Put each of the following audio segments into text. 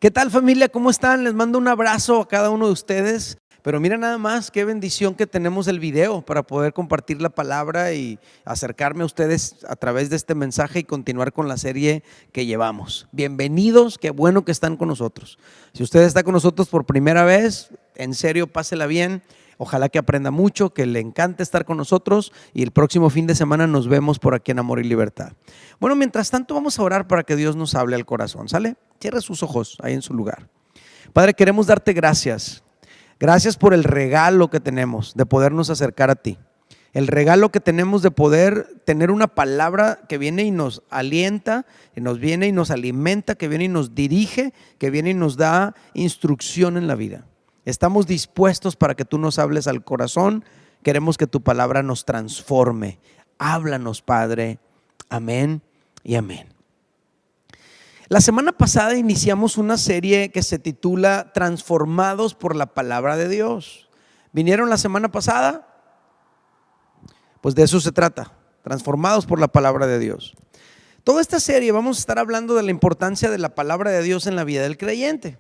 ¿Qué tal, familia? ¿Cómo están? Les mando un abrazo a cada uno de ustedes. Pero mira nada más qué bendición que tenemos el video para poder compartir la palabra y acercarme a ustedes a través de este mensaje y continuar con la serie que llevamos. Bienvenidos, qué bueno que están con nosotros. Si usted está con nosotros por primera vez, en serio, pásela bien. Ojalá que aprenda mucho, que le encante estar con nosotros y el próximo fin de semana nos vemos por aquí en Amor y Libertad. Bueno, mientras tanto vamos a orar para que Dios nos hable al corazón, ¿sale? Cierre sus ojos ahí en su lugar. Padre, queremos darte gracias. Gracias por el regalo que tenemos de podernos acercar a ti. El regalo que tenemos de poder tener una palabra que viene y nos alienta, que nos viene y nos alimenta, que viene y nos dirige, que viene y nos da instrucción en la vida. Estamos dispuestos para que tú nos hables al corazón. Queremos que tu palabra nos transforme. Háblanos, Padre. Amén y amén. La semana pasada iniciamos una serie que se titula Transformados por la Palabra de Dios. ¿Vinieron la semana pasada? Pues de eso se trata, transformados por la Palabra de Dios. Toda esta serie vamos a estar hablando de la importancia de la Palabra de Dios en la vida del creyente.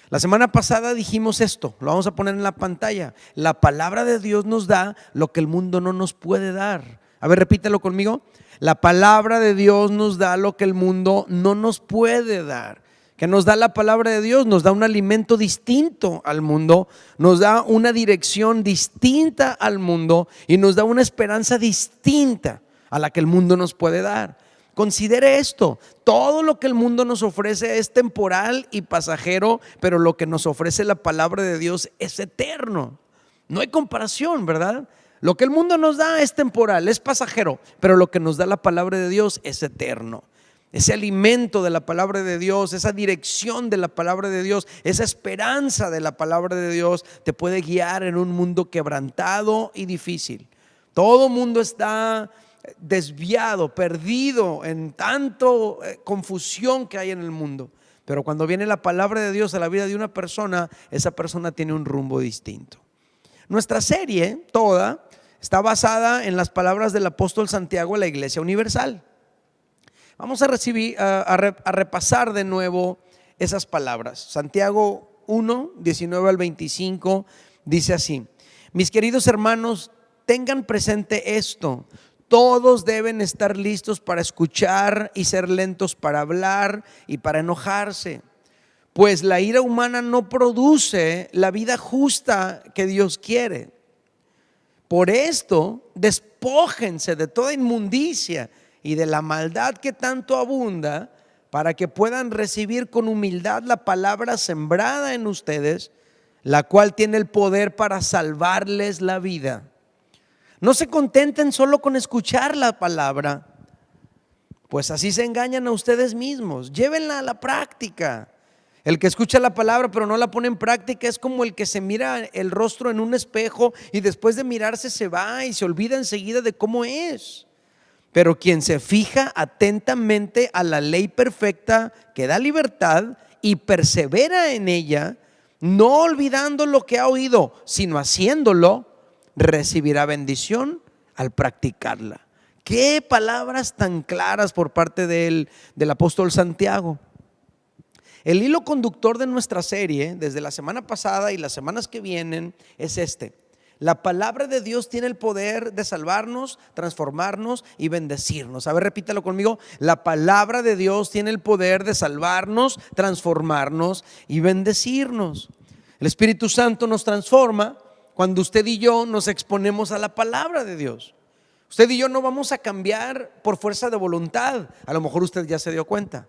La semana pasada dijimos esto, lo vamos a poner en la pantalla. La Palabra de Dios nos da lo que el mundo no nos puede dar. A ver, repítelo conmigo. La palabra de Dios nos da lo que el mundo no nos puede dar. ¿Qué nos da la palabra de Dios? Nos da un alimento distinto al mundo, nos da una dirección distinta al mundo y nos da una esperanza distinta a la que el mundo nos puede dar. Considere esto, todo lo que el mundo nos ofrece es temporal y pasajero, pero lo que nos ofrece la palabra de Dios es eterno. No hay comparación, ¿verdad? Lo que el mundo nos da es temporal, es pasajero, pero lo que nos da la palabra de Dios es eterno. Ese alimento de la palabra de Dios, esa dirección de la palabra de Dios, esa esperanza de la palabra de Dios te puede guiar en un mundo quebrantado y difícil. Todo mundo está desviado, perdido en tanto confusión que hay en el mundo. Pero cuando viene la palabra de Dios a la vida de una persona, esa persona tiene un rumbo distinto. Nuestra serie toda está basada en las palabras del apóstol Santiago a la Iglesia Universal. Vamos a repasar de nuevo esas palabras. Santiago 1, 19 al 25 dice así: mis queridos hermanos, tengan presente esto. Todos deben estar listos para escuchar y ser lentos para hablar y para enojarse. Pues la ira humana no produce la vida justa que Dios quiere. Por esto, despójense de toda inmundicia y de la maldad que tanto abunda, para que puedan recibir con humildad la palabra sembrada en ustedes, la cual tiene el poder para salvarles la vida. No se contenten solo con escuchar la palabra, pues así se engañan a ustedes mismos. Llévenla a la práctica. El que escucha la palabra pero no la pone en práctica es como el que se mira el rostro en un espejo y después de mirarse se va y se olvida enseguida de cómo es. Pero quien se fija atentamente a la ley perfecta que da libertad y persevera en ella, no olvidando lo que ha oído, sino haciéndolo, recibirá bendición al practicarla. Qué palabras tan claras por parte del apóstol Santiago. El hilo conductor de nuestra serie, desde la semana pasada y las semanas que vienen, es este: la palabra de Dios tiene el poder de salvarnos, transformarnos y bendecirnos. A ver, repítalo conmigo. La palabra de Dios tiene el poder de salvarnos, transformarnos y bendecirnos. El Espíritu Santo nos transforma cuando usted y yo nos exponemos a la palabra de Dios. Usted y yo no vamos a cambiar por fuerza de voluntad. A lo mejor usted ya se dio cuenta.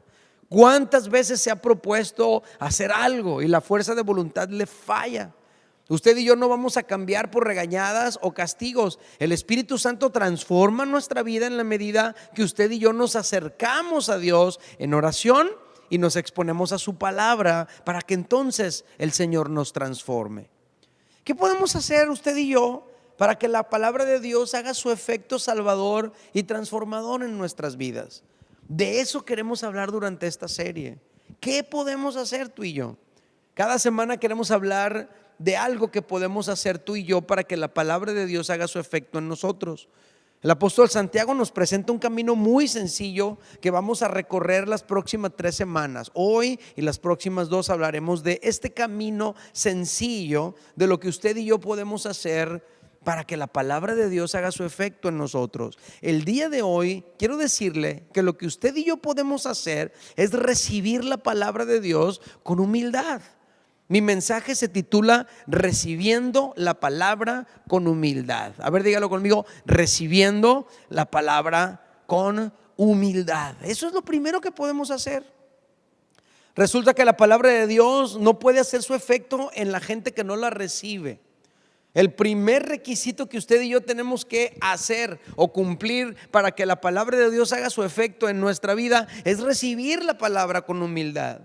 ¿Cuántas veces se ha propuesto hacer algo y la fuerza de voluntad le falla? Usted y yo no vamos a cambiar por regañadas o castigos. El Espíritu Santo transforma nuestra vida en la medida que usted y yo nos acercamos a Dios en oración y nos exponemos a su palabra para que entonces el Señor nos transforme. ¿Qué podemos hacer usted y yo para que la palabra de Dios haga su efecto salvador y transformador en nuestras vidas? De eso queremos hablar durante esta serie. ¿Qué podemos hacer tú y yo? Cada semana queremos hablar de algo que podemos hacer tú y yo para que la palabra de Dios haga su efecto en nosotros. El apóstol Santiago nos presenta un camino muy sencillo que vamos a recorrer las próximas 3 semanas. Hoy y las próximas 2 hablaremos de este camino sencillo de lo que usted y yo podemos hacer para que la palabra de Dios haga su efecto en nosotros. El día de hoy quiero decirle que lo que usted y yo podemos hacer es recibir la palabra de Dios con humildad. Mi mensaje se titula Recibiendo la palabra con humildad. A ver, dígalo conmigo: recibiendo la palabra con humildad. Eso es lo primero que podemos hacer. Resulta que la palabra de Dios no puede hacer su efecto en la gente que no la recibe. El primer requisito que usted y yo tenemos que hacer o cumplir para que la palabra de Dios haga su efecto en nuestra vida es recibir la palabra con humildad.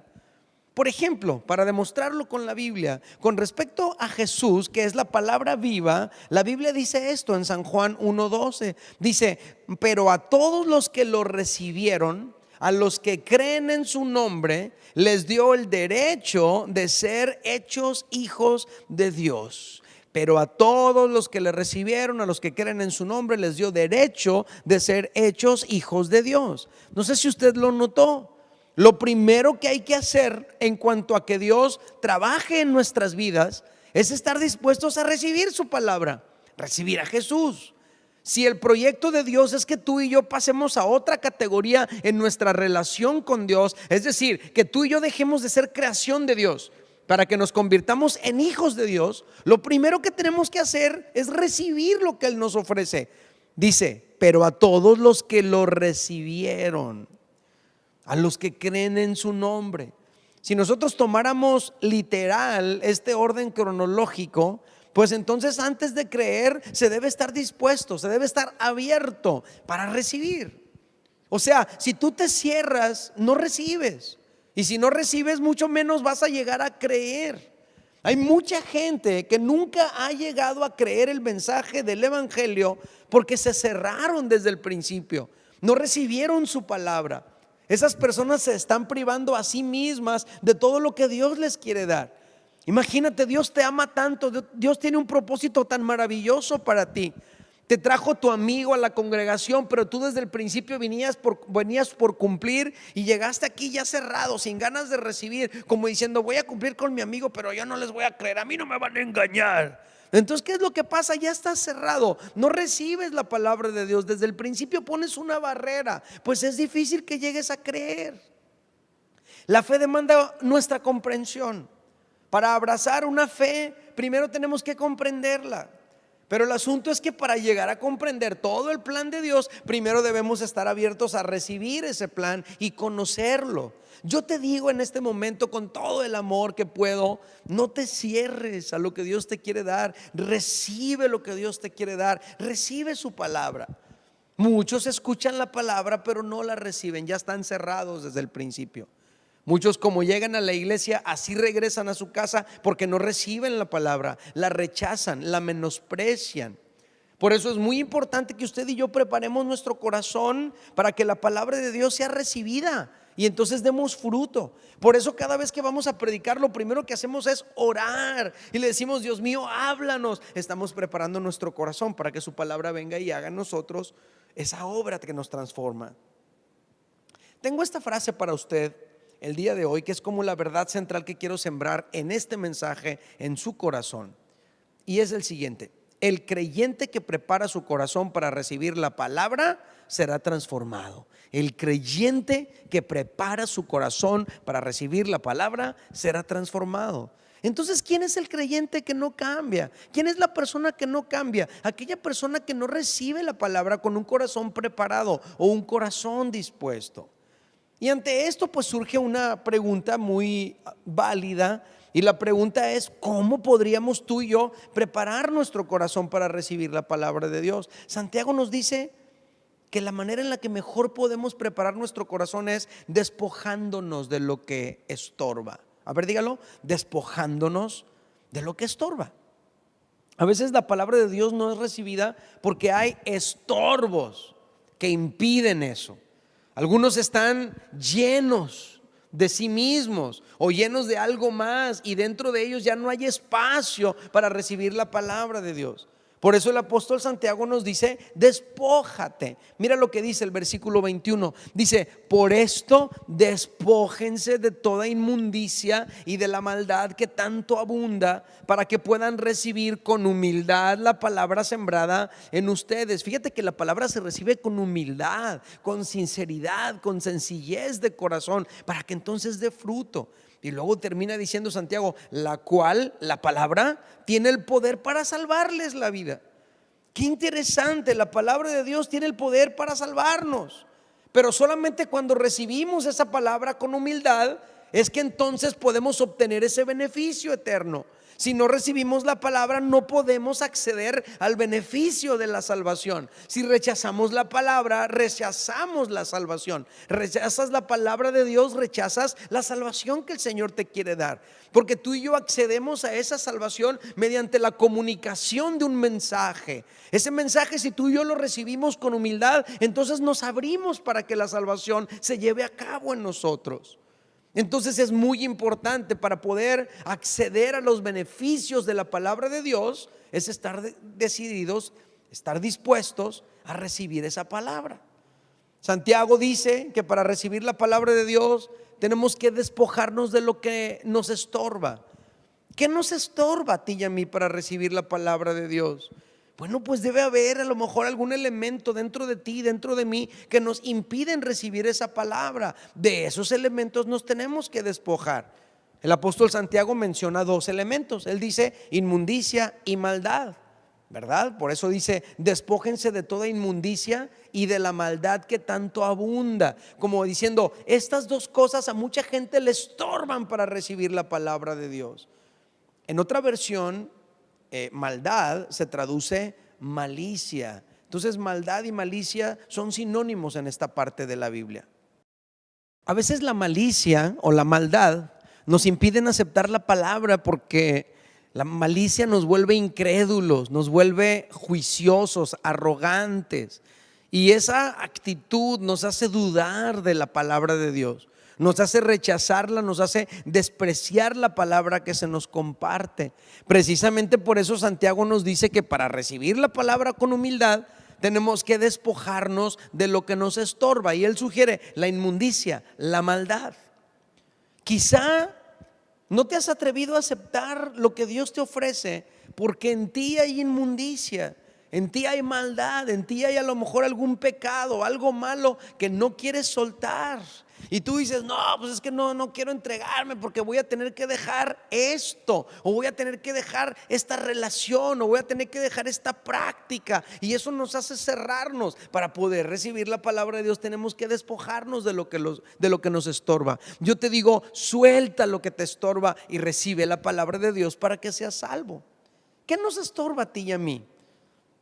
Por ejemplo, para demostrarlo con la Biblia, con respecto a Jesús, que es la palabra viva, la Biblia dice esto en San Juan 1:12. Dice: pero a todos los que lo recibieron, a los que creen en su nombre, les dio el derecho de ser hechos hijos de Dios. Pero a todos los que le recibieron, a los que creen en su nombre, les dio derecho de ser hechos hijos de Dios. No sé si usted lo notó. Lo primero que hay que hacer en cuanto a que Dios trabaje en nuestras vidas es estar dispuestos a recibir su palabra, recibir a Jesús. Si el proyecto de Dios es que tú y yo pasemos a otra categoría en nuestra relación con Dios, es decir, que tú y yo dejemos de ser creación de Dios para que nos convirtamos en hijos de Dios, lo primero que tenemos que hacer es recibir lo que Él nos ofrece. Dice: pero a todos los que lo recibieron, a los que creen en su nombre. Si nosotros tomáramos literal este orden cronológico, pues entonces antes de creer se debe estar dispuesto, se debe estar abierto para recibir. O sea, si tú te cierras, no recibes. Y si no recibes, mucho menos vas a llegar a creer. Hay mucha gente que nunca ha llegado a creer el mensaje del evangelio porque se cerraron desde el principio, no recibieron su palabra. Esas personas se están privando a sí mismas de todo lo que Dios les quiere dar. Imagínate, Dios te ama tanto, Dios tiene un propósito tan maravilloso para ti. Te trajo tu amigo a la congregación, pero tú desde el principio venías por cumplir y llegaste aquí ya cerrado, sin ganas de recibir, como diciendo: voy a cumplir con mi amigo, pero yo no les voy a creer, a mí no me van a engañar. Entonces, ¿qué es lo que pasa? Ya estás cerrado, no recibes la palabra de Dios. Desde el principio pones una barrera, pues es difícil que llegues a creer. La fe demanda nuestra comprensión. Para abrazar una fe, primero tenemos que comprenderla. Pero el asunto es que para llegar a comprender todo el plan de Dios, primero debemos estar abiertos a recibir ese plan y conocerlo. Yo te digo en este momento, con todo el amor que puedo, no te cierres a lo que Dios te quiere dar. Recibe lo que Dios te quiere dar. Recibe su palabra. Muchos escuchan la palabra pero no la reciben, ya están cerrados desde el principio. Muchos, como llegan a la iglesia, así regresan a su casa porque no reciben la palabra, la rechazan, la menosprecian. Por eso es muy importante que usted y yo preparemos nuestro corazón para que la palabra de Dios sea recibida y entonces demos fruto. Por eso cada vez que vamos a predicar, lo primero que hacemos es orar y le decimos: Dios mío, háblanos. Estamos preparando nuestro corazón para que su palabra venga y haga en nosotros esa obra que nos transforma. Tengo esta frase para usted el día de hoy, que es como la verdad central que quiero sembrar en este mensaje en su corazón, y es el siguiente: el creyente que prepara su corazón para recibir la palabra será transformado. El creyente que prepara su corazón para recibir la palabra será transformado. Entonces, ¿quién es el creyente que no cambia? ¿Quién es la persona que no cambia? Aquella persona que no recibe la palabra con un corazón preparado o un corazón dispuesto. Y ante esto pues surge una pregunta muy válida, y la pregunta es: ¿cómo podríamos tú y yo preparar nuestro corazón para recibir la palabra de Dios? Santiago nos dice que la manera en la que mejor podemos preparar nuestro corazón es despojándonos de lo que estorba. A ver, dígalo: despojándonos de lo que estorba. A veces la palabra de Dios no es recibida porque hay estorbos que impiden eso. Algunos están llenos de sí mismos o llenos de algo más, y dentro de ellos ya no hay espacio para recibir la palabra de Dios. Por eso el apóstol Santiago nos dice: despójate. Mira lo que dice el versículo 21. Dice: por esto despójense de toda inmundicia y de la maldad que tanto abunda, para que puedan recibir con humildad la palabra sembrada en ustedes. Fíjate que la palabra se recibe con humildad, con sinceridad, con sencillez de corazón, para que entonces dé fruto. Y luego termina diciendo Santiago: la cual, la palabra, tiene el poder para salvarles la vida. Qué interesante, la palabra de Dios tiene el poder para salvarnos. Pero solamente cuando recibimos esa palabra con humildad es que entonces podemos obtener ese beneficio eterno. Si no recibimos la palabra, no podemos acceder al beneficio de la salvación. Si rechazamos la palabra, rechazamos la salvación. Rechazas la palabra de Dios, rechazas la salvación que el Señor te quiere dar. Porque tú y yo accedemos a esa salvación mediante la comunicación de un mensaje. Ese mensaje, si tú y yo lo recibimos con humildad, entonces nos abrimos para que la salvación se lleve a cabo en nosotros. Entonces es muy importante, para poder acceder a los beneficios de la palabra de Dios, es estar decididos, estar dispuestos a recibir esa palabra. Santiago dice que para recibir la palabra de Dios tenemos que despojarnos de lo que nos estorba. ¿Qué nos estorba a ti y a mí para recibir la palabra de Dios? Bueno, pues debe haber a lo mejor algún elemento dentro de ti, dentro de mí, que nos impiden recibir esa palabra. De esos elementos nos tenemos que despojar. El apóstol Santiago menciona dos elementos. Él dice inmundicia y maldad, ¿verdad? Por eso dice: despójense de toda inmundicia y de la maldad que tanto abunda. Como diciendo, estas dos cosas a mucha gente le estorban para recibir la palabra de Dios. En otra versión, maldad se traduce malicia. Entonces maldad y malicia son sinónimos en esta parte de la Biblia. A veces la malicia o la maldad nos impiden aceptar la palabra, porque la malicia nos vuelve incrédulos, nos vuelve juiciosos, arrogantes, y esa actitud nos hace dudar de la palabra de Dios. Nos hace rechazarla, nos hace despreciar la palabra que se nos comparte. Precisamente por eso Santiago nos dice que para recibir la palabra con humildad tenemos que despojarnos de lo que nos estorba. Y él sugiere la inmundicia, la maldad. Quizá no te has atrevido a aceptar lo que Dios te ofrece porque en ti hay inmundicia, en ti hay maldad, en ti hay a lo mejor algún pecado, algo malo que no quieres soltar. Y tú dices: no, pues es que no quiero entregarme porque voy a tener que dejar esto, o voy a tener que dejar esta relación, o voy a tener que dejar esta práctica. Y eso nos hace cerrarnos. Para poder recibir la palabra de Dios tenemos que despojarnos de lo que nos estorba. Yo te digo: suelta lo que te estorba y recibe la palabra de Dios para que seas salvo. ¿Qué nos estorba a ti y a mí?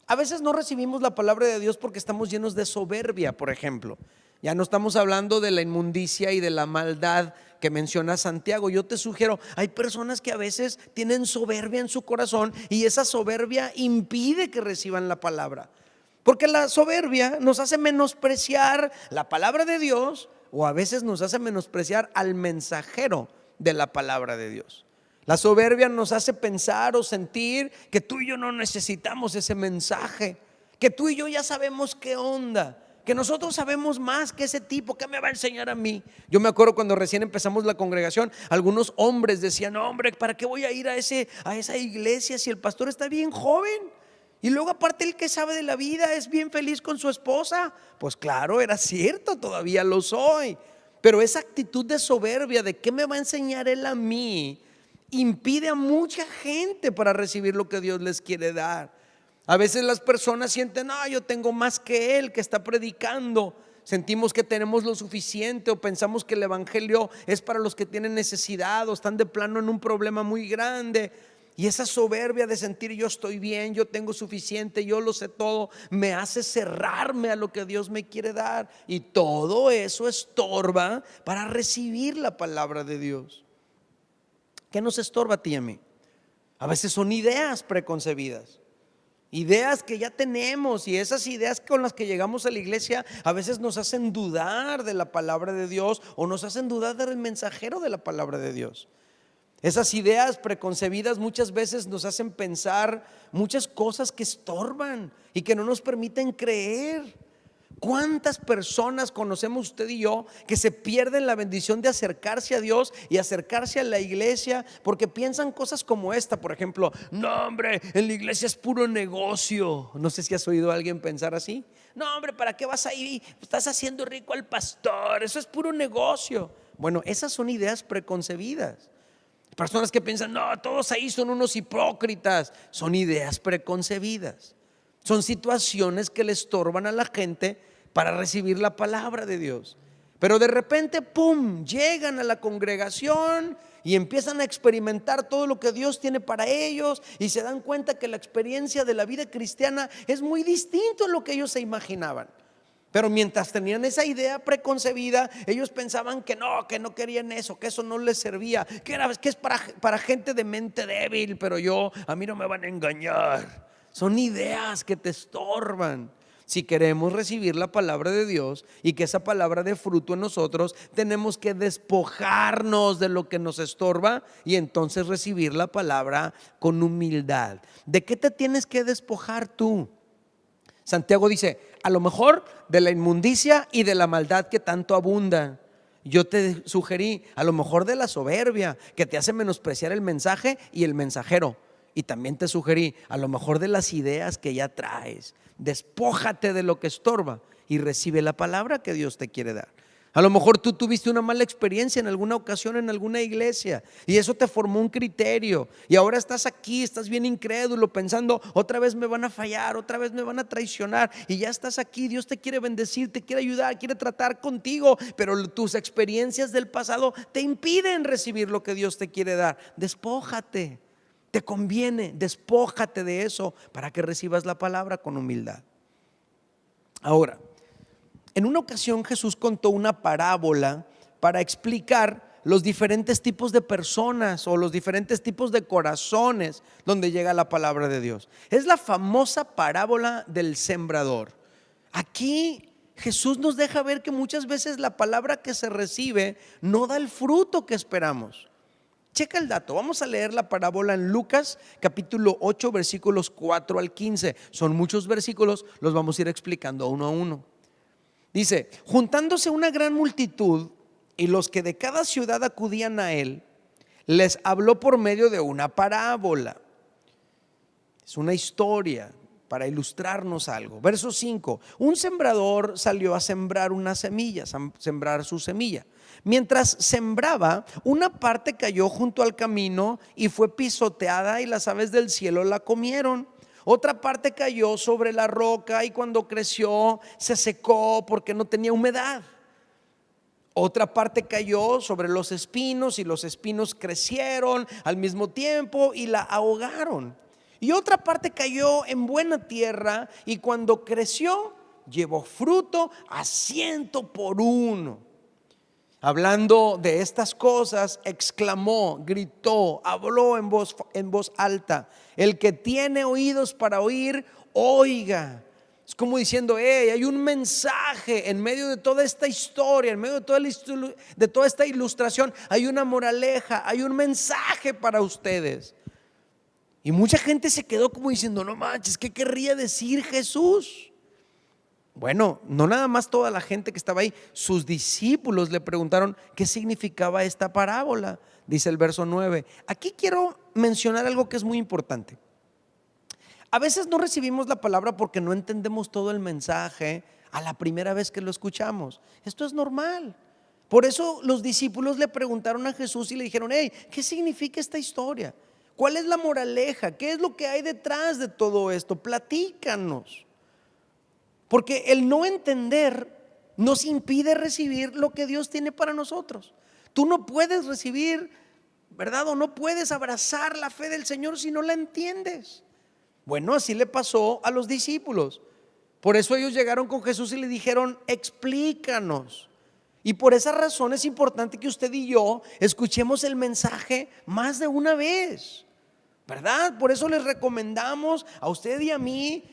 A veces no recibimos la palabra de Dios porque estamos llenos de soberbia, por ejemplo. Ya no estamos hablando de la inmundicia y de la maldad que menciona Santiago. Yo te sugiero, hay personas que a veces tienen soberbia en su corazón, y esa soberbia impide que reciban la palabra. Porque la soberbia nos hace menospreciar la palabra de Dios, o a veces nos hace menospreciar al mensajero de la palabra de Dios. La soberbia nos hace pensar o sentir que tú y yo no necesitamos ese mensaje, que tú y yo ya sabemos qué onda, que nosotros sabemos más que ese tipo. ¿Qué me va a enseñar a mí? Yo me acuerdo cuando recién empezamos la congregación, algunos hombres decían: no, hombre, ¿para qué voy a ir a esa iglesia si el pastor está bien joven? Y luego aparte el que sabe de la vida es bien feliz con su esposa. Pues claro, era cierto, todavía lo soy. Pero esa actitud de soberbia, de ¿qué me va a enseñar él a mí?, impide a mucha gente para recibir lo que Dios les quiere dar. A veces las personas sienten: no, yo tengo más que él que está predicando. Sentimos que tenemos lo suficiente, o pensamos que el evangelio es para los que tienen necesidad o están de plano en un problema muy grande. Y esa soberbia de sentir: yo estoy bien, yo tengo suficiente, yo lo sé todo, me hace cerrarme a lo que Dios me quiere dar. Y todo eso estorba para recibir la palabra de Dios. ¿Qué nos estorba a ti y a mí? A veces son ideas preconcebidas, ideas que ya tenemos, y esas ideas con las que llegamos a la iglesia a veces nos hacen dudar de la palabra de Dios, o nos hacen dudar del mensajero de la palabra de Dios. Esas ideas preconcebidas muchas veces nos hacen pensar muchas cosas que estorban y que no nos permiten creer. ¿Cuántas personas conocemos usted y yo que se pierden la bendición de acercarse a Dios y acercarse a la iglesia porque piensan cosas como esta? Por ejemplo, no hombre, en la iglesia es puro negocio. No sé si has oído a alguien pensar así. No hombre, ¿para qué vas a ir? Estás haciendo rico al pastor, eso es puro negocio. Bueno, esas son ideas preconcebidas. Personas que piensan, no, todos ahí son unos hipócritas. Son ideas preconcebidas. Son situaciones que le estorban a la gente para recibir la palabra de Dios. Pero de repente, ¡pum!, llegan a la congregación y empiezan a experimentar todo lo que Dios tiene para ellos y se dan cuenta que la experiencia de la vida cristiana es muy distinto a lo que ellos se imaginaban. Pero mientras tenían esa idea preconcebida, ellos pensaban que no querían eso, que eso no les servía, que es para gente de mente débil, pero a mí no me van a engañar. Son ideas que te estorban. Si queremos recibir la palabra de Dios y que esa palabra dé fruto en nosotros, tenemos que despojarnos de lo que nos estorba y entonces recibir la palabra con humildad. ¿De qué te tienes que despojar tú? Santiago dice, a lo mejor de la inmundicia y de la maldad que tanto abunda. Yo te sugerí, a lo mejor de la soberbia que te hace menospreciar el mensaje y el mensajero. Y también te sugerí, a lo mejor de las ideas que ya traes. Despójate de lo que estorba y recibe la palabra que Dios te quiere dar. A lo mejor tú tuviste una mala experiencia en alguna ocasión en alguna iglesia y eso te formó un criterio y ahora estás aquí, estás bien incrédulo pensando, otra vez me van a fallar, otra vez me van a traicionar, y ya estás aquí. Dios te quiere bendecir, te quiere ayudar, quiere tratar contigo, pero tus experiencias del pasado te impiden recibir lo que Dios te quiere dar. Despójate. Te conviene, despójate de eso para que recibas la palabra con humildad. Ahora, en una ocasión Jesús contó una parábola para explicar los diferentes tipos de personas o los diferentes tipos de corazones donde llega la palabra de Dios. Es la famosa parábola del sembrador. Aquí Jesús nos deja ver que muchas veces la palabra que se recibe no da el fruto que esperamos. Checa el dato, vamos a leer la parábola en Lucas capítulo 8 versículos 4 al 15. Son muchos versículos, los vamos a ir explicando uno a uno. Dice, juntándose una gran multitud y los que de cada ciudad acudían a él, les habló por medio de una parábola. Es una historia para ilustrarnos algo. Verso 5, un sembrador salió a sembrar una semilla, a sembrar su semilla. Mientras sembraba, una parte cayó junto al camino y fue pisoteada y las aves del cielo la comieron. Otra parte cayó sobre la roca y cuando creció se secó porque no tenía humedad. Otra parte cayó sobre los espinos y los espinos crecieron al mismo tiempo y la ahogaron. Y otra parte cayó en buena tierra y cuando creció llevó fruto a 100 por 1. Hablando de estas cosas, exclamó, gritó, habló en voz alta: el que tiene oídos para oír, oiga. Es como diciendo, hay un mensaje en medio de toda esta historia, en medio de toda esta ilustración, hay una moraleja, hay un mensaje para ustedes. Y mucha gente se quedó como diciendo, no manches, ¿qué querría decir Jesús? Bueno, no nada más toda la gente que estaba ahí, sus discípulos le preguntaron qué significaba esta parábola. Dice el verso 9. Aquí quiero mencionar algo que es muy importante. A veces no recibimos la palabra porque no entendemos todo el mensaje a la primera vez que lo escuchamos. Esto es normal. Por eso los discípulos le preguntaron a Jesús y le dijeron, ¿qué significa esta historia? ¿Cuál es la moraleja? ¿Qué es lo que hay detrás de todo esto? Platícanos. Porque el no entender nos impide recibir lo que Dios tiene para nosotros. Tú no puedes recibir, ¿verdad? O no puedes abrazar la fe del Señor si no la entiendes. Bueno, así le pasó a los discípulos. Por eso ellos llegaron con Jesús y le dijeron, explícanos. Y por esa razón es importante que usted y yo escuchemos el mensaje más de una vez, ¿verdad? Por eso les recomendamos a usted y a mí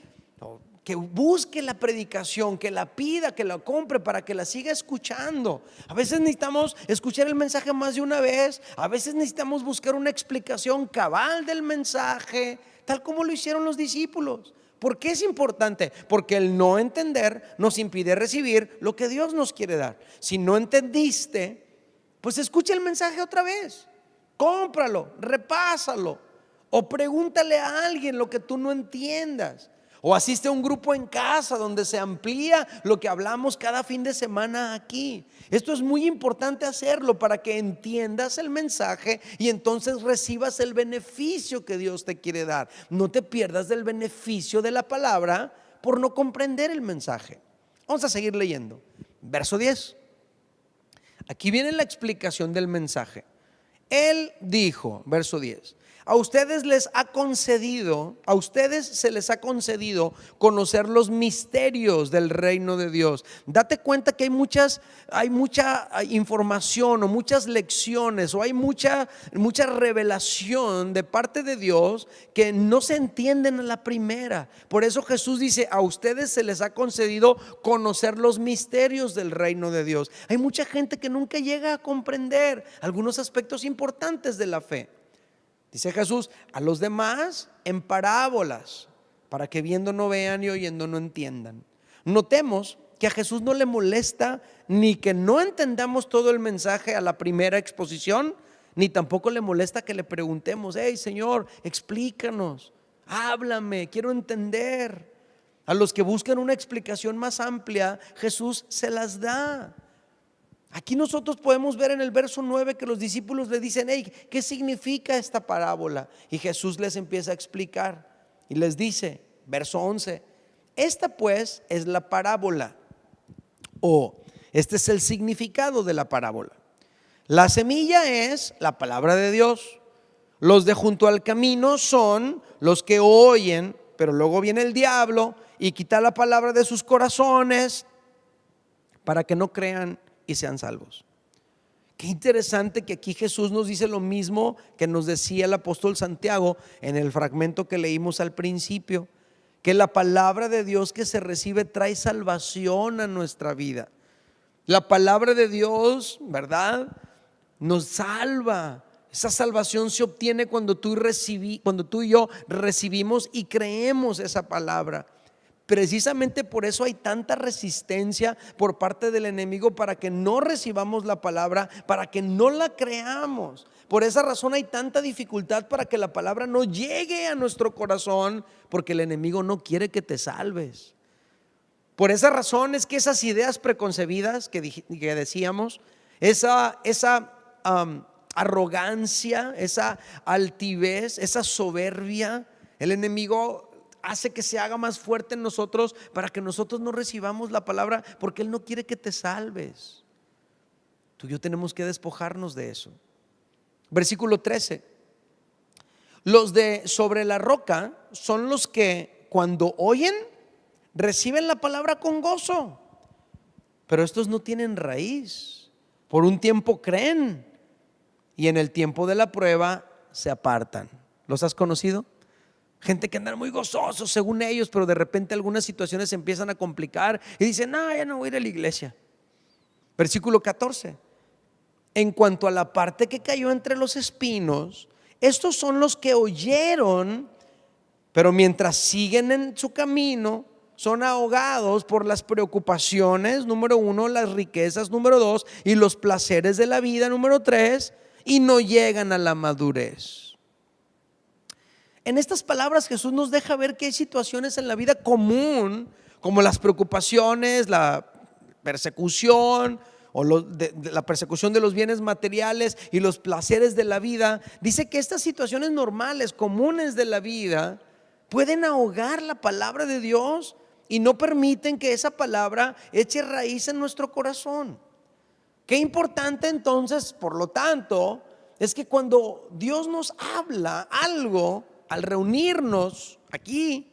que busque la predicación, que la pida, que la compre para que la siga escuchando. A veces necesitamos escuchar el mensaje más de una vez, a veces necesitamos buscar una explicación cabal del mensaje, tal como lo hicieron los discípulos. ¿Por qué es importante? Porque el no entender nos impide recibir lo que Dios nos quiere dar. Si no entendiste, pues escucha el mensaje otra vez, cómpralo, repásalo, o pregúntale a alguien lo que tú no entiendas. O asiste a un grupo en casa donde se amplía lo que hablamos cada fin de semana aquí. Esto es muy importante hacerlo para que entiendas el mensaje y entonces recibas el beneficio que Dios te quiere dar. No te pierdas del beneficio de la palabra por no comprender el mensaje. Vamos a seguir leyendo. Verso 10. Aquí viene la explicación del mensaje. Él dijo, verso 10: a ustedes se les ha concedido conocer los misterios del reino de Dios. Date cuenta que hay mucha información o muchas lecciones o hay mucha revelación de parte de Dios que no se entienden a la primera. Por eso Jesús dice: a ustedes se les ha concedido conocer los misterios del reino de Dios. Hay mucha gente que nunca llega a comprender algunos aspectos importantes de la fe. Dice Jesús: a los demás en parábolas, para que viendo no vean y oyendo no entiendan. Notemos que a Jesús no le molesta ni que no entendamos todo el mensaje a la primera exposición, ni tampoco le molesta que le preguntemos: hey Señor, explícanos, háblame, quiero entender. A los que buscan una explicación más amplia, Jesús se las da. Aquí nosotros podemos ver en el verso 9 que los discípulos le dicen: hey, ¿qué significa esta parábola? Y Jesús les empieza a explicar y les dice, verso 11: esta pues es la parábola, o este es el significado de la parábola. La semilla es la palabra de Dios. Los de junto al camino son los que oyen, pero luego viene el diablo y quita la palabra de sus corazones para que no crean y sean salvos. Qué interesante que aquí Jesús nos dice lo mismo que nos decía el apóstol Santiago en el fragmento que leímos al principio, que la palabra de Dios que se recibe trae salvación a nuestra vida. La palabra de Dios, ¿verdad?, nos salva. Esa salvación se obtiene cuando tú y yo recibimos y creemos esa palabra. Precisamente por eso hay tanta resistencia por parte del enemigo para que no recibamos la palabra, para que no la creamos. Por esa razón hay tanta dificultad para que la palabra no llegue a nuestro corazón, porque el enemigo no quiere que te salves. Por esa razón es que esas ideas preconcebidas que decíamos, esa arrogancia, esa altivez, esa soberbia, el enemigo hace que se haga más fuerte en nosotros para que nosotros no recibamos la palabra, porque Él no quiere que te salves. Tú y yo tenemos que despojarnos de eso. Versículo 13: los de sobre la roca son los que cuando oyen reciben la palabra con gozo, pero estos no tienen raíz. Por un tiempo creen y en el tiempo de la prueba se apartan. ¿Los has conocido? Gente que andan muy gozosos según ellos, pero de repente algunas situaciones se empiezan a complicar y dicen: no, ya no voy a ir a la iglesia. Versículo 14: en cuanto a la parte que cayó entre los espinos, estos son los que oyeron, pero mientras siguen en su camino son ahogados por las preocupaciones, número 1, las riquezas, número 2, y los placeres de la vida, número 3, y no llegan a la madurez. En estas palabras Jesús nos deja ver que hay situaciones en la vida común, como las preocupaciones, la persecución o la persecución de los bienes materiales y los placeres de la vida. Dice que estas situaciones normales, comunes de la vida, pueden ahogar la palabra de Dios y no permiten que esa palabra eche raíz en nuestro corazón. Qué importante entonces, por lo tanto, es que cuando Dios nos habla algo al reunirnos aquí,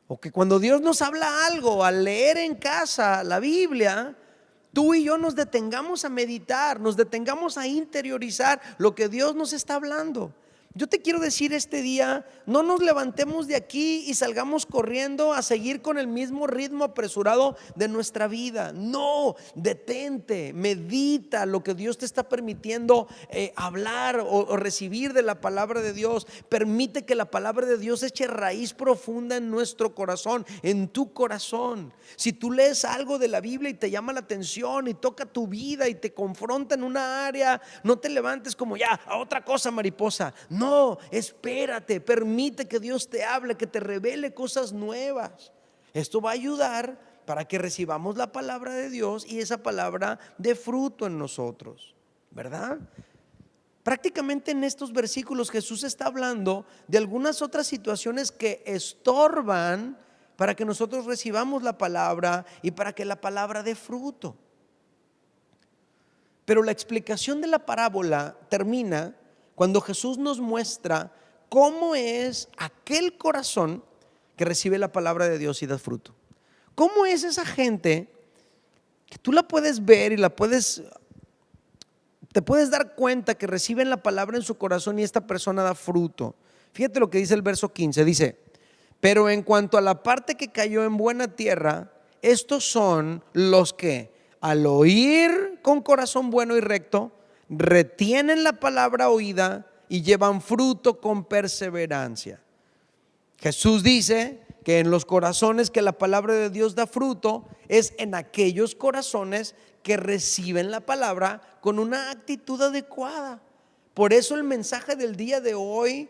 o que cuando Dios nos habla algo al leer en casa la Biblia, tú y yo nos detengamos a meditar, nos detengamos a interiorizar lo que Dios nos está hablando. Yo te quiero decir este día, no nos levantemos de aquí y salgamos corriendo a seguir con el mismo ritmo apresurado de nuestra vida. No, detente, medita lo que Dios te está permitiendo hablar o recibir de la palabra de Dios. Permite que la palabra de Dios eche raíz profunda en nuestro corazón, en tu corazón. Si tú lees algo de la Biblia y te llama la atención y toca tu vida y te confronta en una área, no te levantes como ya a otra cosa, mariposa. No, espérate, permite que Dios te hable, que te revele cosas nuevas. Esto va a ayudar para que recibamos la palabra de Dios y esa palabra dé fruto en nosotros, ¿verdad? Prácticamente en estos versículos Jesús está hablando de algunas otras situaciones que estorban para que nosotros recibamos la palabra y para que la palabra dé fruto. Pero la explicación de la parábola termina cuando Jesús nos muestra cómo es aquel corazón que recibe la palabra de Dios y da fruto. ¿Cómo es esa gente que tú la puedes ver y te puedes dar cuenta que reciben la palabra en su corazón y esta persona da fruto? Fíjate lo que dice el verso 15, dice: pero en cuanto a la parte que cayó en buena tierra, estos son los que al oír con corazón bueno y recto, retienen la palabra oída y llevan fruto con perseverancia. Jesús dice que en los corazones que la palabra de Dios da fruto es en aquellos corazones que reciben la palabra con una actitud adecuada. Por eso el mensaje del día de hoy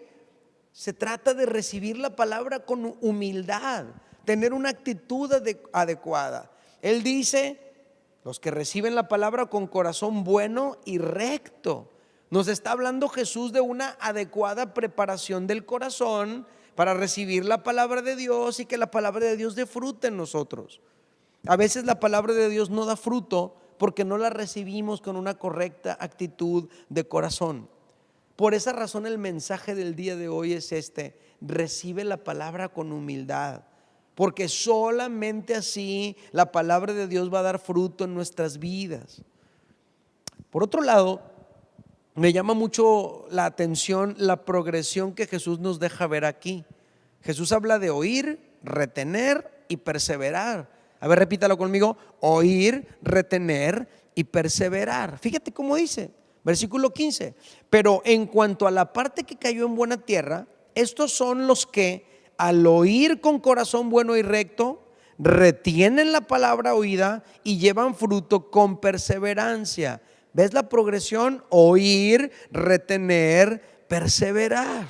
se trata de recibir la palabra con humildad, tener una actitud adecuada. Él dice: los que reciben la palabra con corazón bueno y recto. Nos está hablando Jesús de una adecuada preparación del corazón para recibir la palabra de Dios y que la palabra de Dios dé fruto en nosotros. A veces la palabra de Dios no da fruto porque no la recibimos con una correcta actitud de corazón. Por esa razón el mensaje del día de hoy es este: recibe la palabra con humildad, porque solamente así la palabra de Dios va a dar fruto en nuestras vidas. Por otro lado, me llama mucho la atención la progresión que Jesús nos deja ver aquí. Jesús habla de oír, retener y perseverar. A ver, repítalo conmigo: oír, retener y perseverar. Fíjate cómo dice, versículo 15: pero en cuanto a la parte que cayó en buena tierra, estos son los que al oír con corazón bueno y recto, retienen la palabra oída y llevan fruto con perseverancia. ¿Ves la progresión? Oír, retener, perseverar.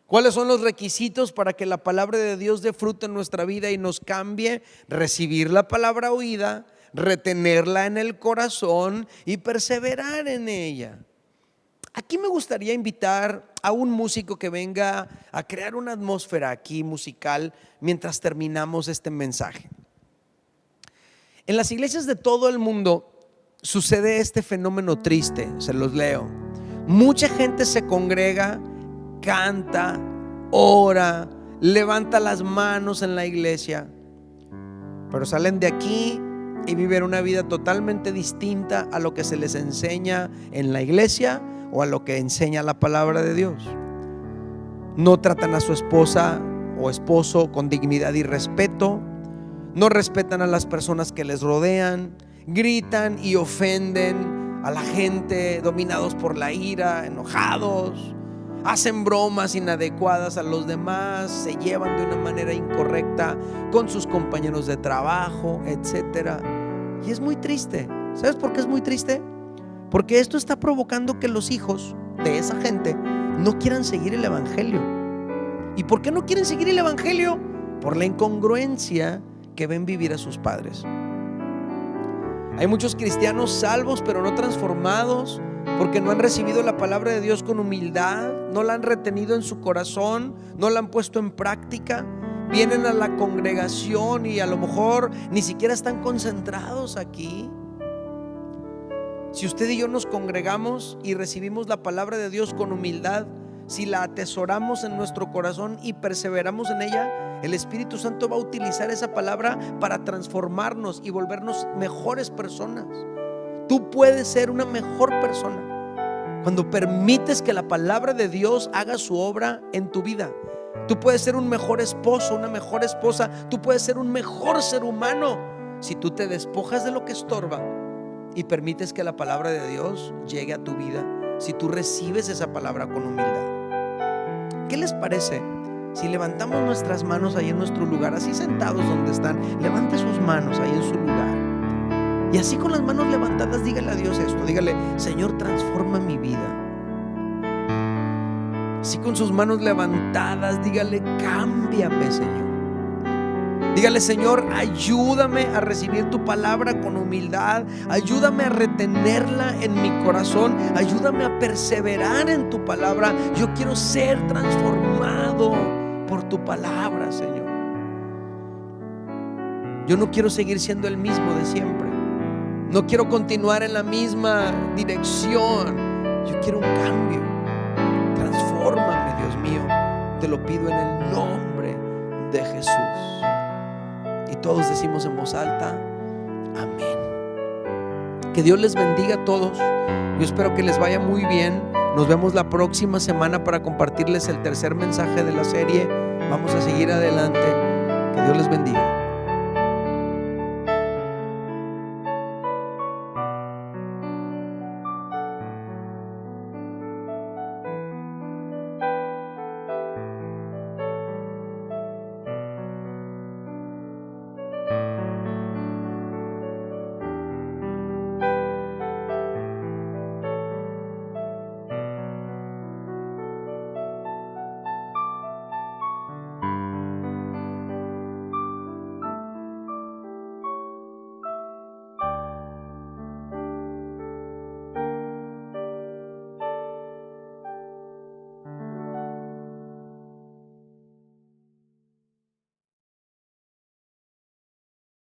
¿Cuáles son los requisitos para que la palabra de Dios dé fruto en nuestra vida y nos cambie? Recibir la palabra oída, retenerla en el corazón y perseverar en ella. Aquí me gustaría invitar a un músico que venga a crear una atmósfera aquí musical mientras terminamos este mensaje. En las iglesias de todo el mundo sucede este fenómeno triste, se los leo. Mucha gente se congrega, canta, ora, levanta las manos en la iglesia, pero salen de aquí y viven una vida totalmente distinta a lo que se les enseña en la iglesia o a lo que enseña la palabra de Dios. No tratan a su esposa o esposo con dignidad y respeto, no respetan a las personas que les rodean, gritan y ofenden a la gente, dominados por la ira, enojados, hacen bromas inadecuadas a los demás, se llevan de una manera incorrecta con sus compañeros de trabajo, etcétera. Y es muy triste. ¿Sabes por qué es muy triste? Porque esto está provocando que los hijos de esa gente no quieran seguir el evangelio. ¿Y por qué no quieren seguir el evangelio? Por la incongruencia que ven vivir a sus padres. Hay muchos cristianos salvos pero no transformados porque no han recibido la palabra de Dios con humildad, no la han retenido en su corazón, no la han puesto en práctica. Vienen a la congregación y a lo mejor ni siquiera están concentrados aquí. Si usted y yo nos congregamos y recibimos la palabra de Dios con humildad, si la atesoramos en nuestro corazón y perseveramos en ella, el Espíritu Santo va a utilizar esa palabra para transformarnos y volvernos mejores personas. Tú puedes ser una mejor persona Cuando permites que la palabra de Dios haga su obra en tu vida. Tú puedes ser un mejor esposo, una mejor esposa. Tú puedes ser un mejor ser humano si tú te despojas de lo que estorba y permites que la palabra de Dios llegue a tu vida. Si tú recibes esa palabra con humildad. ¿Qué les parece si levantamos nuestras manos ahí en nuestro lugar, así sentados donde están? Levante sus manos ahí en su lugar. Y así con las manos levantadas, dígale a Dios esto. Dígale: Señor, transforma mi vida. Así con sus manos levantadas, dígale: cámbiame, Señor. Dígale: Señor, ayúdame a recibir tu palabra con humildad. Ayúdame a retenerla en mi corazón. Ayúdame a perseverar en tu palabra. Yo quiero ser transformado por tu palabra, Señor. Yo no quiero seguir siendo el mismo de siempre. No quiero continuar en la misma dirección. Yo quiero un cambio. Transfórmame, Dios mío. Te lo pido en el nombre de Jesús. Y todos decimos en voz alta: amén. Que Dios les bendiga a todos. Yo espero que les vaya muy bien. Nos vemos la próxima semana para compartirles el tercer mensaje de la serie. Vamos a seguir adelante. Que Dios les bendiga.